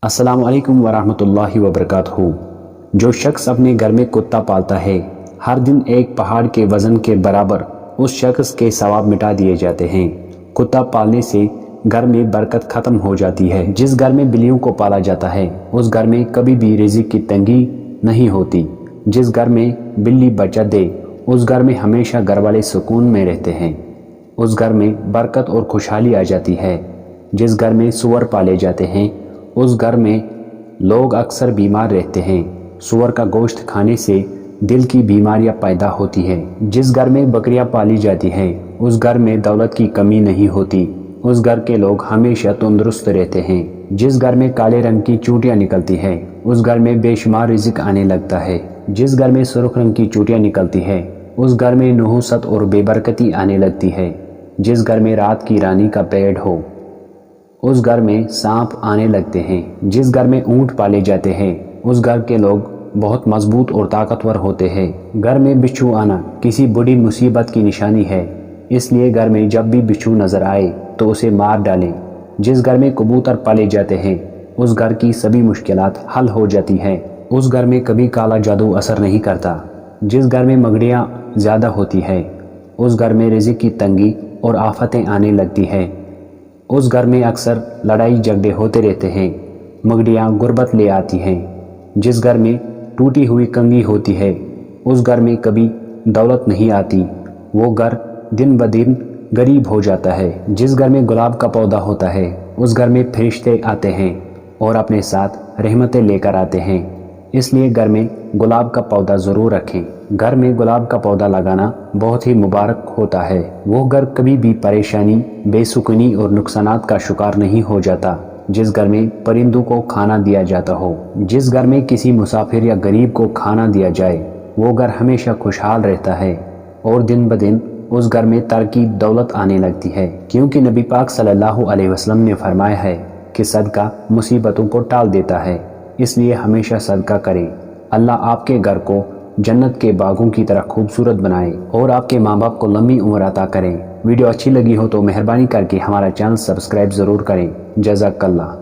अस्सलाम वालेकुम वरहमतुल्लाहि वबरकातुहू। जो शख्स अपने घर में कुत्ता पालता है, हर दिन एक पहाड़ के वज़न के बराबर उस शख्स के सवाब मिटा दिए जाते हैं। कुत्ता पालने से घर में बरकत ख़त्म हो जाती है। जिस घर में बिल्लियों को पाला जाता है उस घर में कभी भी रिज़्क़ की तंगी नहीं होती। जिस घर में बिल्ली बच्चा दे उस घर में हमेशा घर वाले सुकून में रहते हैं। उस घर में बरकत और खुशहाली आ जाती है। जिस घर में सूअर पाले जाते हैं उस घर में लोग अक्सर बीमार रहते हैं। सूअर का गोश्त खाने से दिल की बीमारियां पैदा होती हैं। जिस घर में बकरियां पाली जाती हैं उस घर में दौलत की कमी नहीं होती। उस घर के लोग हमेशा तंदुरुस्त रहते हैं। जिस घर में काले रंग की चूटियां निकलती हैं उस घर में बेशुमार रिज़्क़ आने लगता है। जिस घर में सुर्ख रंग की चूटियां निकलती है उस घर में नहुसत और बेबरकती आने लगती है। जिस घर में रात की रानी का पेड़ हो उस घर में सांप आने लगते हैं। जिस घर में ऊंट पाले जाते हैं उस घर के लोग बहुत मजबूत और ताकतवर होते हैं। घर में बिच्छू आना किसी बड़ी मुसीबत की निशानी है, इसलिए घर में जब भी बिच्छू नजर आए तो उसे मार डालें। जिस घर में कबूतर पाले जाते हैं उस घर की सभी मुश्किलात हल हो जाती हैं। उस घर में कभी काला जादू असर नहीं करता। जिस घर में मगड़ियाँ ज़्यादा होती है उस घर में रिज़्क़ की तंगी और आफतें आने लगती हैं। उस घर में अक्सर लड़ाई झगड़े होते रहते हैं। मगड़ियाँ गुर्बत ले आती हैं। जिस घर में टूटी हुई कंघी होती है उस घर में कभी दौलत नहीं आती। वो घर दिन ब दिन गरीब हो जाता है। जिस घर में गुलाब का पौधा होता है उस घर में फरिश्ते आते हैं और अपने साथ रहमतें लेकर आते हैं। इसलिए घर में गुलाब का पौधा ज़रूर रखें। घर में गुलाब का पौधा लगाना बहुत ही मुबारक होता है। वो घर कभी भी परेशानी, बेसुकूनी और नुकसानात का शिकार नहीं हो जाता। जिस घर में परिंदों को खाना दिया जाता हो, जिस घर में किसी मुसाफिर या गरीब को खाना दिया जाए, वो घर हमेशा खुशहाल रहता है और दिन ब दिन उस घर में तरक्की दौलत आने लगती है। क्योंकि नबी पाक सल्लल्लाहु अलैहि वसल्लम ने फरमाया है कि सदका मुसीबतों को टाल देता है, इसलिए हमेशा सदका करें। अल्लाह आपके घर को जन्नत के बागों की तरह खूबसूरत बनाए और आपके माँ बाप को लंबी उम्र अता करें। वीडियो अच्छी लगी हो तो मेहरबानी करके हमारा चैनल सब्सक्राइब ज़रूर करें। जज़ाकल्लाह।